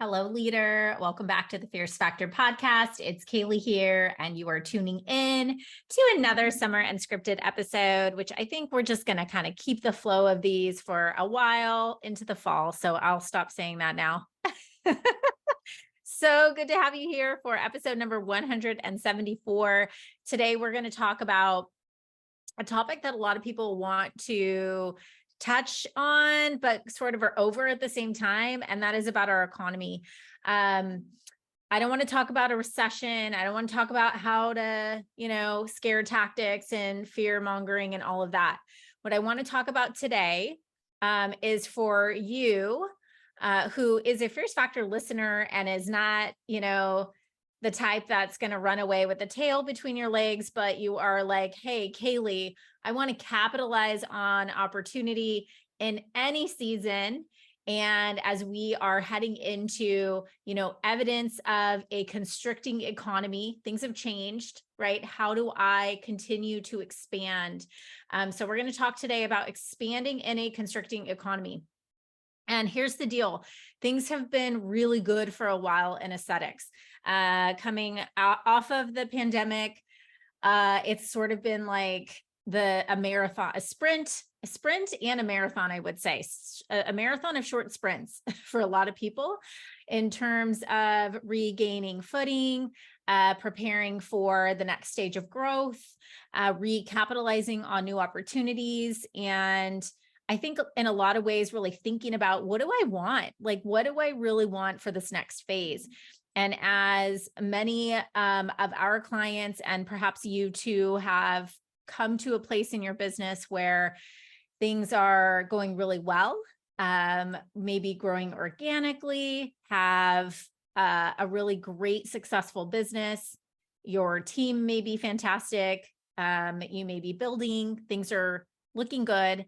Hello, leader. Welcome back to the Fierce Factor podcast. It's Kaylee here, and you are tuning in to another summer unscripted episode, which I think we're just going to kind of keep the flow of these for a while into the fall. So I'll stop saying that now. So good to have you here for episode number 174. Today, we're going to talk about a topic that a lot of people want to touch on, but sort of are over at the same time. And that is about our economy. I don't want to talk about a recession. I don't want to talk about how to, scare tactics and fear mongering and all of that. What I want to talk about today is for you who is a Fierce Factor listener and is not, the type that's going to run away with the tail between your legs, but you are like, hey, Kaylee, I want to capitalize on opportunity in any season. And as we are heading into, evidence of a constricting economy, things have changed, right? How do I continue to expand? So we're going to talk today about expanding in a constricting economy. And here's the deal. Things have been really good for a while in aesthetics. Coming off of the pandemic, it's sort of been like a marathon, a sprint and a marathon, I would say. A marathon of short sprints for a lot of people in terms of regaining footing, preparing for the next stage of growth, recapitalizing on new opportunities, and I think in a lot of ways, really thinking about what do I want? Like, what do I really want for this next phase? And as many of our clients, and perhaps you too, have come to a place in your business where things are going really well, maybe growing organically, have a really great, successful business. Your team may be fantastic. You may be building, things are looking good.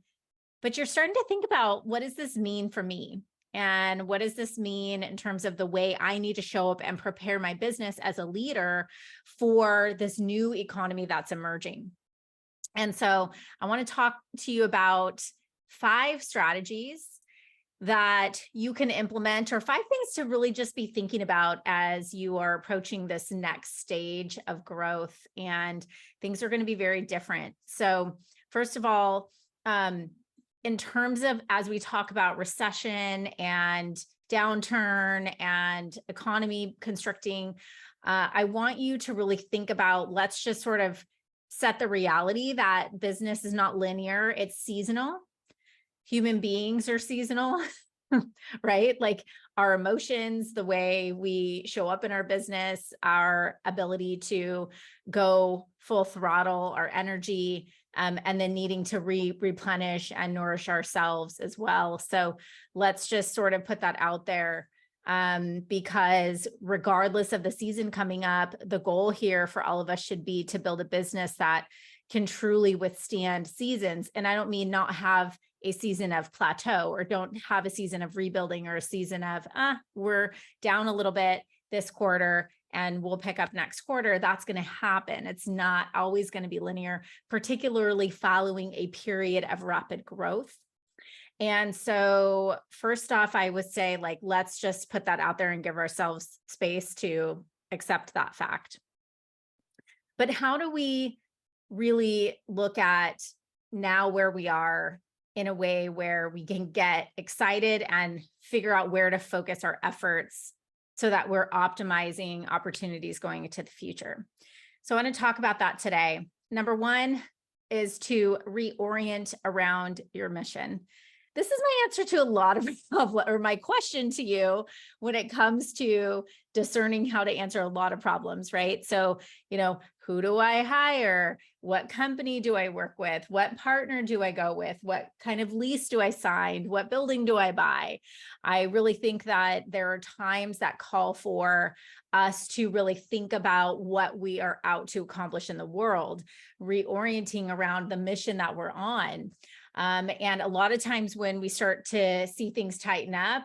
But you're starting to think about, what does this mean for me? And what does this mean in terms of the way I need to show up and prepare my business as a leader for this new economy that's emerging? And so I want to talk to you about 5 strategies that you can implement, or 5 things to really just be thinking about as you are approaching this next stage of growth. And things are going to be very different. So first of all, in terms of, as we talk about recession and downturn and economy constricting, I want you to really think about, let's just sort of set the reality that business is not linear, it's seasonal. Human beings are seasonal, right? Like our emotions, the way we show up in our business, our ability to go full throttle, our energy, and then needing to replenish and nourish ourselves as well. So let's just sort of put that out there, because regardless of the season coming up, the goal here for all of us should be to build a business that can truly withstand seasons. And I don't mean not have a season of plateau, or don't have a season of rebuilding, or a season of, we're down a little bit this quarter and we'll pick up next quarter. That's going to happen. It's not always going to be linear, particularly following a period of rapid growth. And so first off, I would say, like, let's just put that out there and give ourselves space to accept that fact. But how do we really look at now where we are in a way where we can get excited and figure out where to focus our efforts so that we're optimizing opportunities going into the future? So I want to talk about that today. Number 1 is to reorient around your mission. This is my answer to a lot of, or my question to you when it comes to discerning how to answer a lot of problems, right? So, who do I hire? What company do I work with? What partner do I go with? What kind of lease do I sign? What building do I buy? I really think that there are times that call for us to really think about what we are out to accomplish in the world, reorienting around the mission that we're on. And a lot of times when we start to see things tighten up,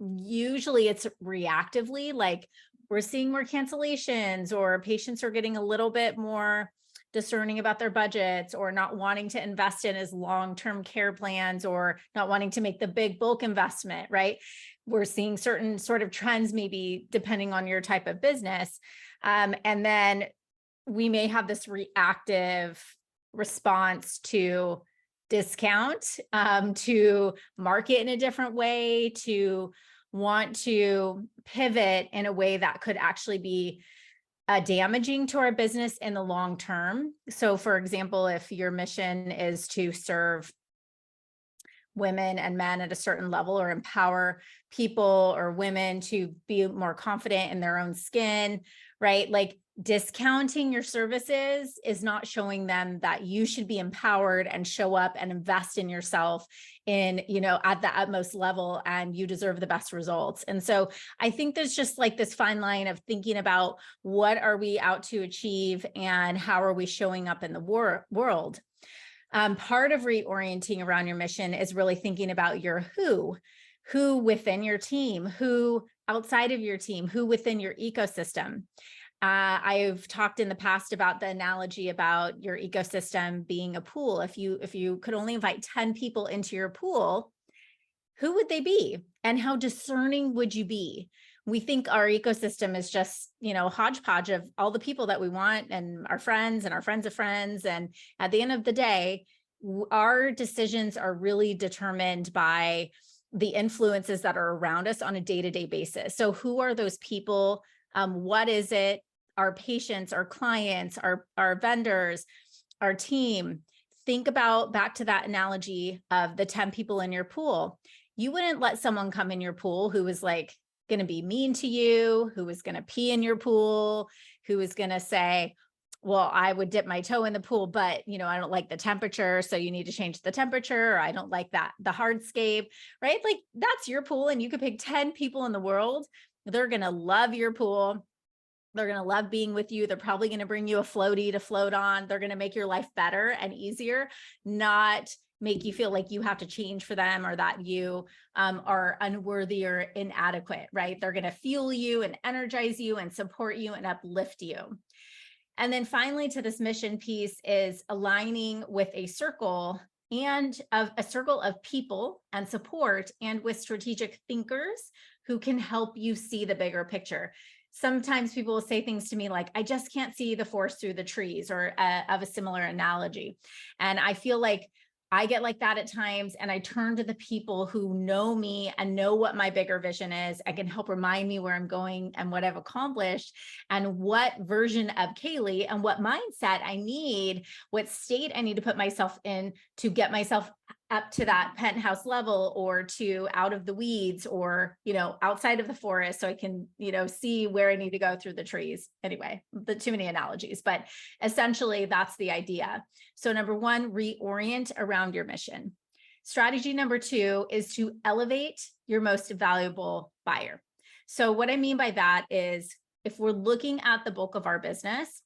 usually it's reactively, like we're seeing more cancellations, or patients are getting a little bit more discerning about their budgets, or not wanting to invest in as long-term care plans, or not wanting to make the big bulk investment, right? we're seeing certain sort of trends, maybe depending on your type of business. And then we may have this reactive response to discount, to market in a different way, to want to pivot in a way that could actually be damaging to our business in the long term. So for example, if your mission is to serve women and men at a certain level, or empower people or women to be more confident in their own skin, right? Like discounting your services is not showing them that you should be empowered and show up and invest in yourself in, at the utmost level, and you deserve the best results. And so I think there's just like this fine line of thinking about what are we out to achieve and how are we showing up in the world. Part of reorienting around your mission is really thinking about your who within your team, who outside of your team, who within your ecosystem. I've talked in the past about the analogy about your ecosystem being a pool. If you could only invite 10 people into your pool, who would they be? And how discerning would you be? We think our ecosystem is just, a hodgepodge of all the people that we want and our friends of friends. And at the end of the day, our decisions are really determined by the influences that are around us on a day-to-day basis. So who are those people? What is it? Our patients, our clients, our vendors, our team. Think about back to that analogy of the 10 people in your pool. You wouldn't let someone come in your pool who was like going to be mean to you, who was going to pee in your pool, who was going to say, well, I would dip my toe in the pool, but I don't like the temperature, so you need to change the temperature, or I don't like the hardscape, right? Like that's your pool, and you could pick 10 people in the world. They're going to love your pool. They're going to love being with you. They're probably going to bring you a floaty to float on. They're going to make your life better and easier, not make you feel like you have to change for them, or that you are unworthy or inadequate, right? They're going to fuel you and energize you and support you and uplift you. And then finally, to this mission piece is aligning with a circle of people and support, and with strategic thinkers who can help you see the bigger picture. Sometimes people will say things to me like, I just can't see the forest through the trees, or of a similar analogy. And I feel like I get like that at times, and I turn to the people who know me and know what my bigger vision is and can help remind me where I'm going and what I've accomplished, and what version of Kaylee and what mindset I need, what state I need to put myself in to get myself up to that penthouse level, or to out of the weeds, or, outside of the forest, so I can, see where I need to go through the trees. Anyway, too many analogies, but essentially that's the idea. So number one, reorient around your mission. Strategy number two is to elevate your most valuable buyer. So what I mean by that is, if we're looking at the bulk of our business,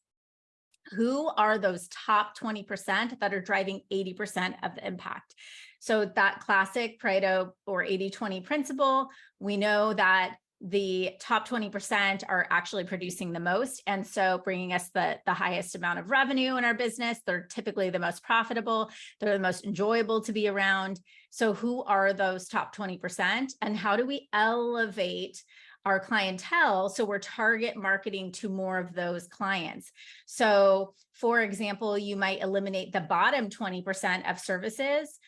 who are those top 20% that are driving 80% of the impact? So that classic Pareto or 80-20 principle, we know that the top 20% are actually producing the most, and so bringing us the highest amount of revenue in our business. They're typically the most profitable. They're the most enjoyable to be around. So who are those top 20%, and how do we elevate our clientele so we're target marketing to more of those clients? So for example, you might eliminate the bottom 20% of services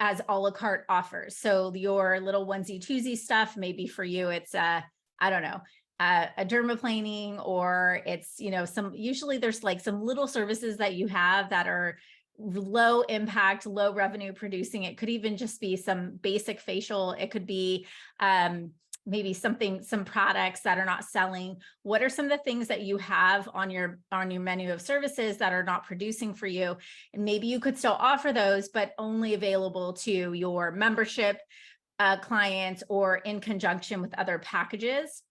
as a la carte offers. So your little onesie twosie stuff, maybe for you, it's a dermaplaning, or it's, usually there's like some little services that you have that are low impact, low revenue producing. It could even just be some basic facial. It could be, maybe some products that are not selling. What are some of the things that you have on your menu of services that are not producing for you? And maybe you could still offer those, but only available to your membership clients, or in conjunction with other packages.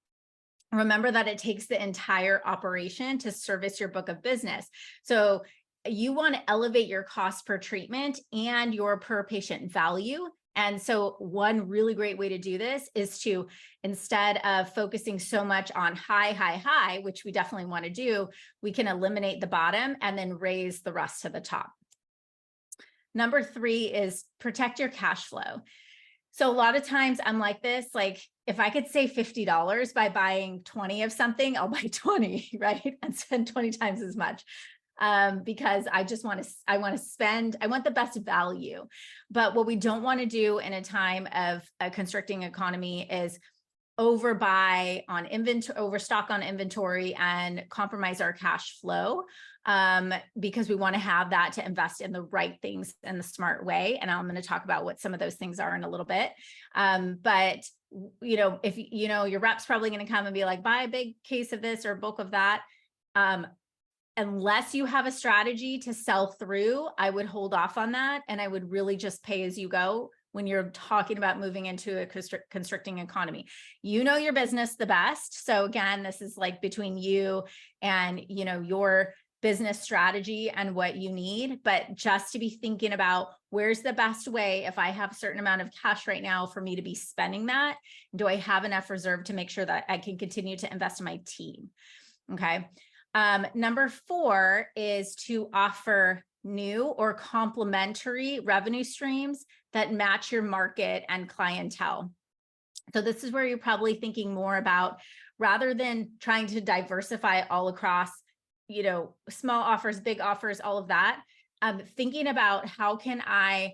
Remember that it takes the entire operation to service your book of business. So you want to elevate your cost per treatment and your per patient value. And so one really great way to do this is to, instead of focusing so much on high, which we definitely want to do, we can eliminate the bottom and then raise the rest to the top. Number three is protect your cash flow. So a lot of times I'm like this, like if I could save $50 by buying 20 of something, I'll buy 20, right? And spend 20 times as much. Because I just want to, I want to spend, I want the best value. But what we don't want to do in a time of a constricting economy is overbuy on inventory, overstock on inventory, and compromise our cash flow, because we want to have that to invest in the right things in the smart way. And I'm going to talk about what some of those things are in a little bit. But if your rep's probably going to come and be like, buy a big case of this or bulk of that. Unless you have a strategy to sell through, I would hold off on that. And I would really just pay as you go when you're talking about moving into a constricting economy. You know your business the best. So again, this is like between you and your business strategy and what you need, but just to be thinking about where's the best way if I have a certain amount of cash right now for me to be spending that. Do I have enough reserve to make sure that I can continue to invest in my team? Okay. Number 4 is to offer new or complementary revenue streams that match your market and clientele. So this is where you're probably thinking more about, rather than trying to diversify all across, small offers, big offers, all of that, thinking about how can I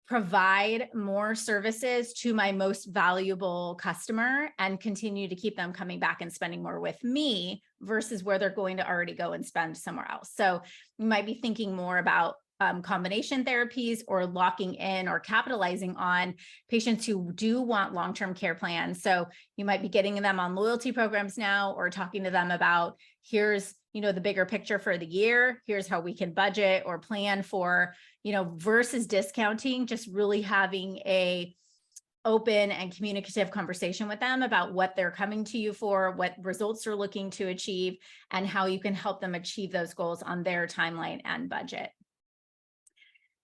provide more services to my most valuable customer and continue to keep them coming back and spending more with me versus where they're going to already go and spend somewhere else. So you might be thinking more about combination therapies, or locking in or capitalizing on patients who do want long-term care plans. So you might be getting them on loyalty programs now, or talking to them about, here's the bigger picture for the year, here's how we can budget or plan for, versus discounting, just really having a open and communicative conversation with them about what they're coming to you for, what results they're looking to achieve, and how you can help them achieve those goals on their timeline and budget.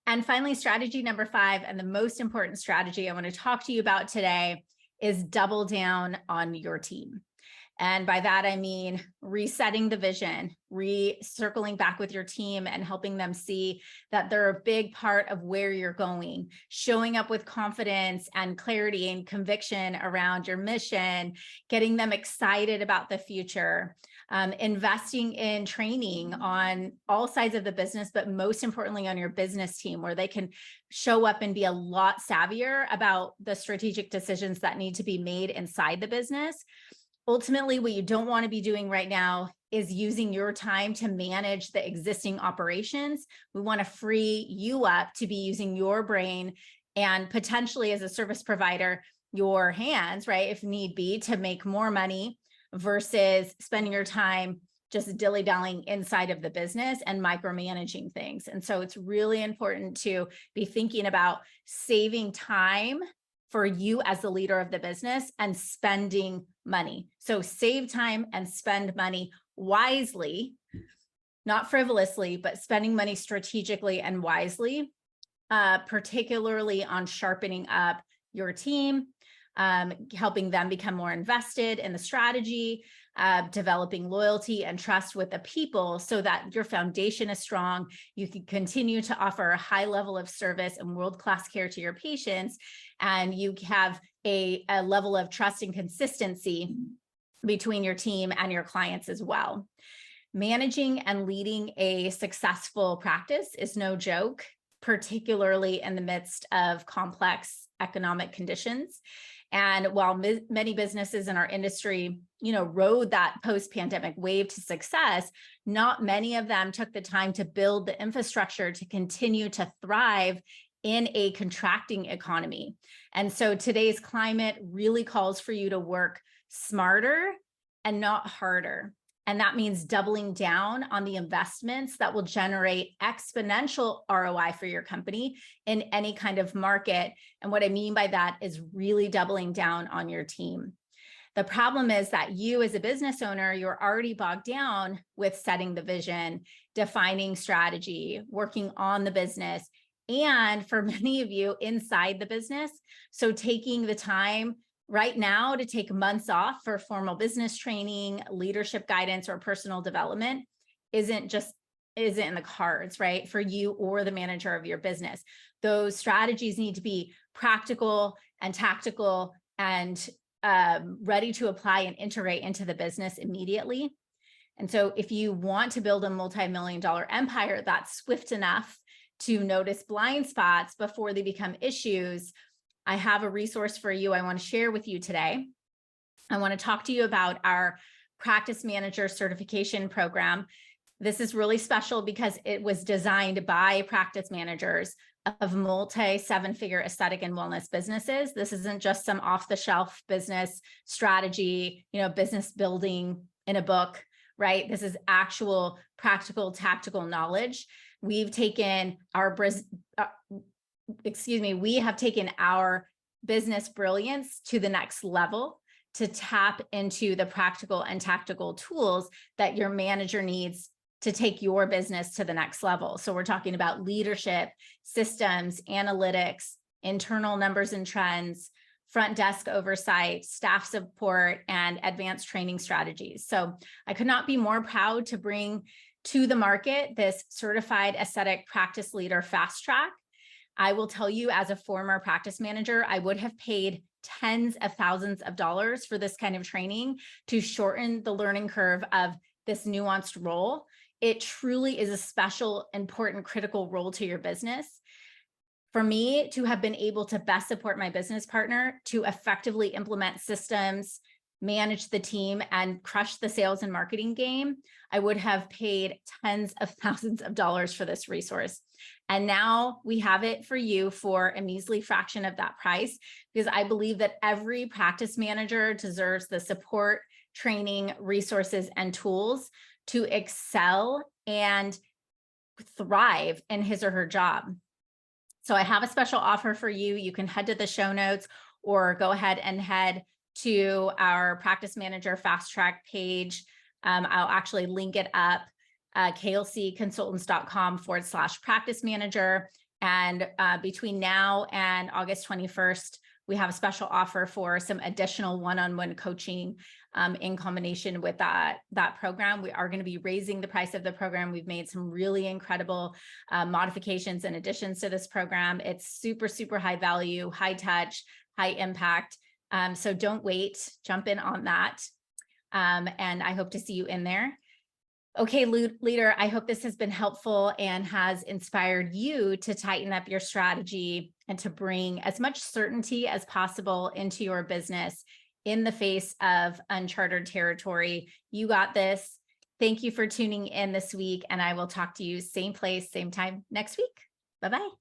And finally, strategy number 5, and the most important strategy I want to talk to you about today, is double down on your team. And by that, I mean resetting the vision, circling back with your team and helping them see that they're a big part of where you're going, showing up with confidence and clarity and conviction around your mission, getting them excited about the future, investing in training on all sides of the business, but most importantly on your business team, where they can show up and be a lot savvier about the strategic decisions that need to be made inside the business. Ultimately, what you don't want to be doing right now is using your time to manage the existing operations. We want to free you up to be using your brain and potentially, as a service provider, your hands, right, if need be, to make more money versus spending your time just dilly-dallying inside of the business and micromanaging things. And so it's really important to be thinking about saving time for you as the leader of the business and spending money. So save time and spend money wisely, not frivolously, but spending money strategically and wisely, particularly on sharpening up your team, helping them become more invested in the strategy, developing loyalty and trust with the people so that your foundation is strong. You can continue to offer a high level of service and world-class care to your patients, and you have a level of trust and consistency between your team and your clients as well. Managing and leading a successful practice is no joke, particularly in the midst of complex economic conditions. And while many businesses in our industry, rode that post-pandemic wave to success, not many of them took the time to build the infrastructure to continue to thrive in a contracting economy. And so today's climate really calls for you to work smarter and not harder. And that means doubling down on the investments that will generate exponential ROI for your company in any kind of market. And what I mean by that is really doubling down on your team. The problem is that you as a business owner, you're already bogged down with setting the vision, defining strategy, working on the business, and for many of you inside the business. So taking the time right now to take months off for formal business training, leadership guidance, or personal development isn't just isn't in the cards, right? For you or the manager of your business. Those strategies need to be practical and tactical and ready to apply and integrate into the business immediately. And so if you want to build a multi-million-dollar empire that's swift enough to notice blind spots before they become issues, I have a resource for you I want to share with you today. I want to talk to you about our practice manager certification program. This is really special because it was designed by practice managers of multi-seven-figure aesthetic and wellness businesses. This isn't just some off-the-shelf business strategy, business building in a book, right? This is actual practical, tactical knowledge. We've taken our, we have taken our business brilliance to the next level to tap into the practical and tactical tools that your manager needs to take your business to the next level. So we're talking about leadership, systems, analytics, internal numbers and trends, front desk oversight, staff support, and advanced training strategies. So I could not be more proud to bring to the market this certified aesthetic practice leader fast track. I will tell you, as a former practice manager, I would have paid tens of thousands of dollars for this kind of training to shorten the learning curve of this nuanced role. It truly is a special, important, critical role to your business. For me to have been able to best support my business partner to effectively implement systems, manage the team, and crush the sales and marketing game, I would have paid tens of thousands of dollars for this resource. And now we have it for you for a measly fraction of that price, because I believe that every practice manager deserves the support, training, resources, and tools to excel and thrive in his or her job. So I have a special offer for you. You can head to the show notes or go ahead and head to our practice manager fast track page. I'll actually link it up, klcconsultants.com/practice manager. And between now and August 21st, we have a special offer for some additional one-on-one coaching in combination with that program. We are going to be raising the price of the program. We've made some really incredible modifications and additions to this program. It's super, super high value, high touch, high impact. So don't wait, jump in on that. And I hope to see you in there. Okay, leader, I hope this has been helpful and has inspired you to tighten up your strategy and to bring as much certainty as possible into your business in the face of uncharted territory. You got this. Thank you for tuning in this week, and I will talk to you same place, same time next week. Bye-bye.